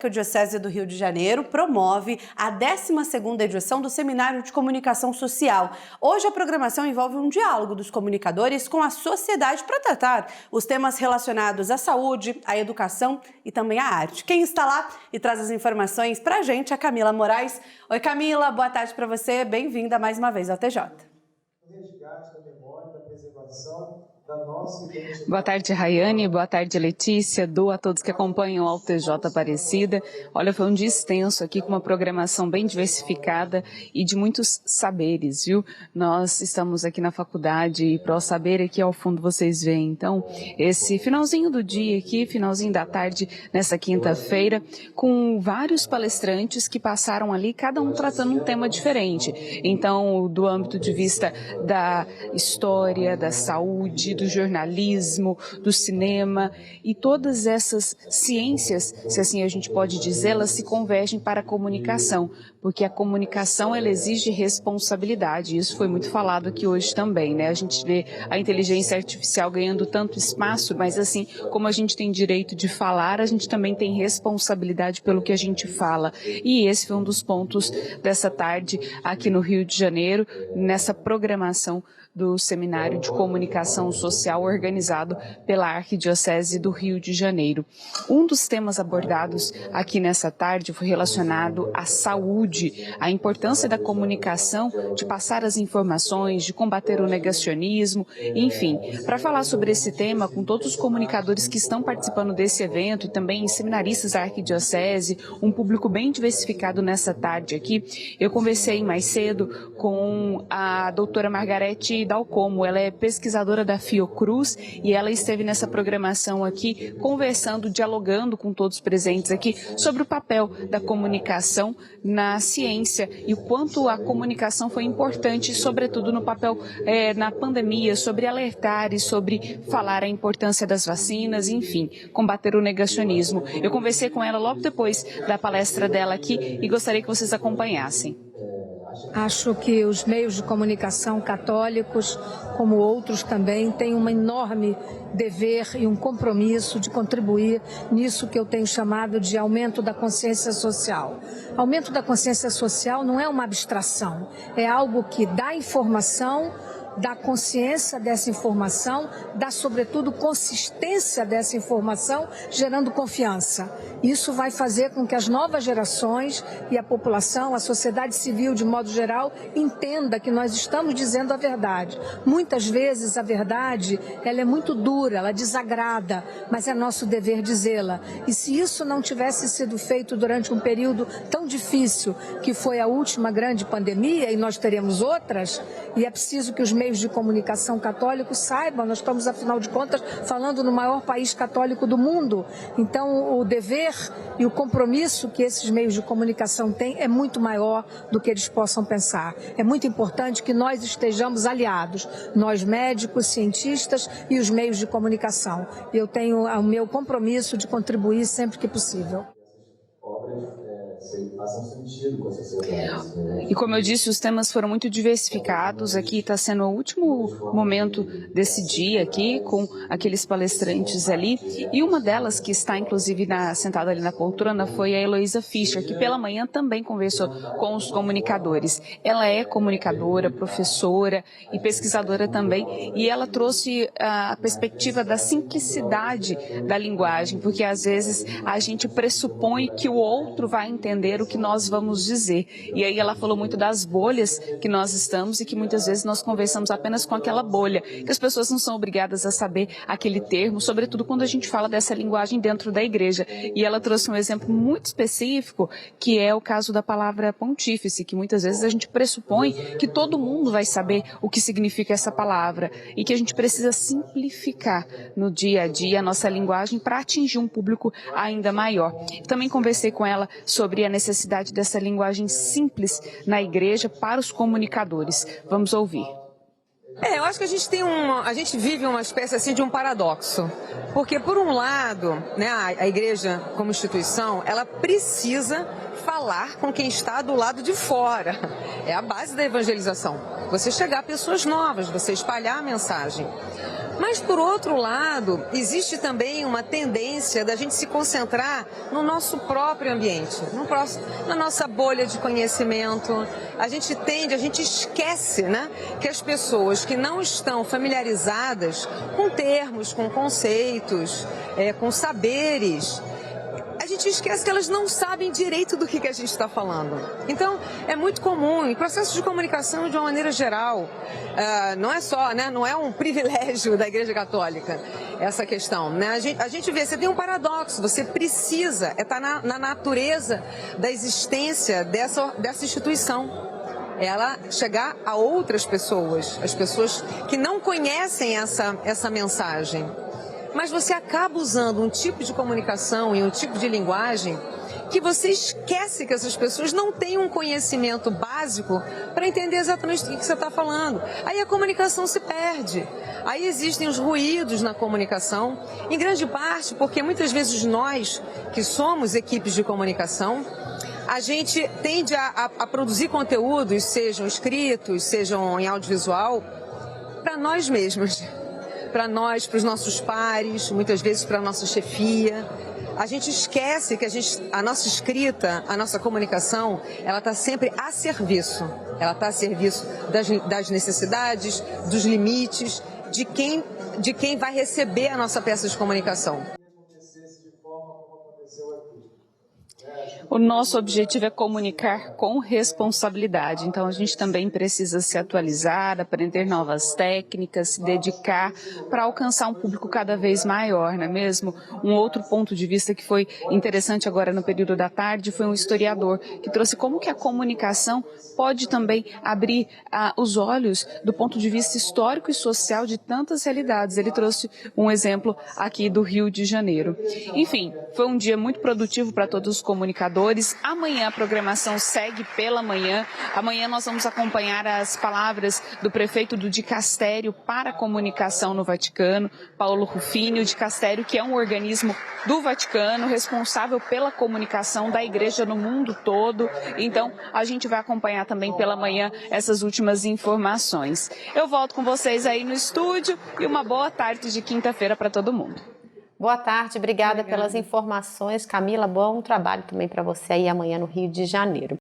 A Arquidiocese do Rio de Janeiro promove a 12ª edição do Seminário de Comunicação Social. Hoje a programação envolve um diálogo dos comunicadores com a sociedade para tratar os temas relacionados à saúde, à educação e também à arte. Quem está lá e traz as informações para a gente é a Camila Moraes. Oi Camila, boa tarde para você, bem-vinda mais uma vez ao TJ. Boa tarde, Rayane. Boa tarde, Letícia. A todos que acompanham ao TJ Aparecida. Olha, foi um dia extenso aqui com uma programação bem diversificada e de muitos saberes, viu? Nós estamos aqui na faculdade e para o saber aqui ao fundo vocês veem. Então, esse finalzinho do dia aqui, finalzinho da tarde, nessa quinta-feira, com vários palestrantes que passaram ali, cada um tratando um tema diferente. Então, do âmbito de vista da história, da saúde, do jornalismo, do cinema e todas essas ciências, se assim a gente pode dizer, elas se convergem para a comunicação, porque a comunicação ela exige responsabilidade, isso foi muito falado aqui hoje também, né? A gente vê a inteligência artificial ganhando tanto espaço, mas assim como a gente tem direito de falar, a gente também tem responsabilidade pelo que a gente fala, e esse foi um dos pontos dessa tarde aqui no Rio de Janeiro, nessa programação do Seminário de Comunicação Social organizado pela Arquidiocese do Rio de Janeiro. Um dos temas abordados aqui nessa tarde foi relacionado à saúde, à importância da comunicação, de passar as informações, de combater o negacionismo, enfim. Para falar sobre esse tema, com todos os comunicadores que estão participando desse evento e também seminaristas da Arquidiocese, um público bem diversificado nessa tarde aqui, eu conversei mais cedo com a doutora Margarete Dalcomo. Ela é pesquisadora da Fiocruz e ela esteve nessa programação aqui conversando, dialogando com todos os presentes aqui sobre o papel da comunicação na ciência e o quanto a comunicação foi importante, sobretudo no papel na pandemia, sobre alertar e sobre falar a importância das vacinas, enfim, combater o negacionismo. Eu conversei com ela logo depois da palestra dela aqui e gostaria que vocês acompanhassem. Acho que os meios de comunicação católicos, como outros também, têm um enorme dever e um compromisso de contribuir nisso que eu tenho chamado de aumento da consciência social. Aumento da consciência social não é uma abstração, é algo que dá informação, dá consciência dessa informação, dá sobretudo consistência dessa informação, gerando confiança. Isso vai fazer com que as novas gerações e a população, a sociedade civil de modo geral, entenda que nós estamos dizendo a verdade. Muitas vezes a verdade ela é muito dura, ela desagrada, mas é nosso dever dizê-la. E se isso não tivesse sido feito durante um período tão difícil, que foi a última grande pandemia, e nós teremos outras, e é preciso que os meios de comunicação católicos saibam, nós estamos, afinal de contas, falando no maior país católico do mundo. Então, o dever e o compromisso que esses meios de comunicação têm é muito maior do que eles possam pensar. É muito importante que nós estejamos aliados, nós médicos, cientistas e os meios de comunicação. Eu tenho o meu compromisso de contribuir sempre que possível. Façam sentido com a sociedade. E como eu disse, os temas foram muito diversificados. Aqui está sendo o último momento desse dia aqui, com aqueles palestrantes ali. E uma delas que está, inclusive, sentada ali na poltrona foi a Heloísa Fischer, que pela manhã também conversou com os comunicadores. Ela é comunicadora, professora e pesquisadora também. E ela trouxe a perspectiva da simplicidade da linguagem, porque às vezes a gente pressupõe que o outro vai entender o que nós vamos dizer. E aí ela falou muito das bolhas que nós estamos e que muitas vezes nós conversamos apenas com aquela bolha, que as pessoas não são obrigadas a saber aquele termo, sobretudo quando a gente fala dessa linguagem dentro da igreja. E ela trouxe um exemplo muito específico, que é o caso da palavra pontífice, que muitas vezes a gente pressupõe que todo mundo vai saber o que significa essa palavra e que a gente precisa simplificar no dia a dia a nossa linguagem para atingir um público ainda maior. Também conversei com ela sobre a necessidade dessa linguagem simples na igreja para os comunicadores. Vamos ouvir. Eu acho que a gente vive uma espécie assim de um paradoxo, porque por um lado, né, a igreja como instituição, ela precisa falar com quem está do lado de fora. É a base da evangelização. Você chegar a pessoas novas, você espalhar a mensagem. Mas, por outro lado, existe também uma tendência da gente se concentrar no nosso próprio ambiente, na nossa bolha de conhecimento. A gente esquece, né, que as pessoas que não estão familiarizadas com termos, com conceitos, com saberes, a gente esquece que elas não sabem direito do que a gente está falando. Então, é muito comum, em processos de comunicação de uma maneira geral, não é só, né, não é um privilégio da Igreja Católica essa questão, né? A gente vê, você tem um paradoxo, você precisa, está na natureza da existência dessa instituição. Ela chegar a outras pessoas, as pessoas que não conhecem essa mensagem. Mas você acaba usando um tipo de comunicação e um tipo de linguagem que você esquece que essas pessoas não têm um conhecimento básico para entender exatamente do que você está falando. Aí a comunicação se perde. Aí existem os ruídos na comunicação, em grande parte porque muitas vezes nós, que somos equipes de comunicação, a gente tende a produzir conteúdos, sejam escritos, sejam em audiovisual, para nós mesmos. Para nós, para os nossos pares, muitas vezes para a nossa chefia. A gente esquece que a nossa escrita, a nossa comunicação, ela está sempre a serviço. Ela está a serviço das necessidades, dos limites, de quem vai receber a nossa peça de comunicação. O nosso objetivo é comunicar com responsabilidade, então a gente também precisa se atualizar, aprender novas técnicas, se dedicar para alcançar um público cada vez maior, não é mesmo? Um outro ponto de vista que foi interessante agora no período da tarde foi um historiador que trouxe como que a comunicação pode também abrir os olhos do ponto de vista histórico e social de tantas realidades. Ele trouxe um exemplo aqui do Rio de Janeiro. Enfim, foi um dia muito produtivo para todos os comunicadores. Amanhã a programação segue pela manhã. Amanhã nós vamos acompanhar as palavras do prefeito do Dicastério para a Comunicação no Vaticano, Paulo Rufini, o Dicastério, que é um organismo do Vaticano, responsável pela comunicação da Igreja no mundo todo. Então, a gente vai acompanhar também pela manhã essas últimas informações. Eu volto com vocês aí no estúdio e uma boa tarde de quinta-feira para todo mundo. Boa tarde, obrigada pelas informações. Camila, bom trabalho também para você aí amanhã no Rio de Janeiro.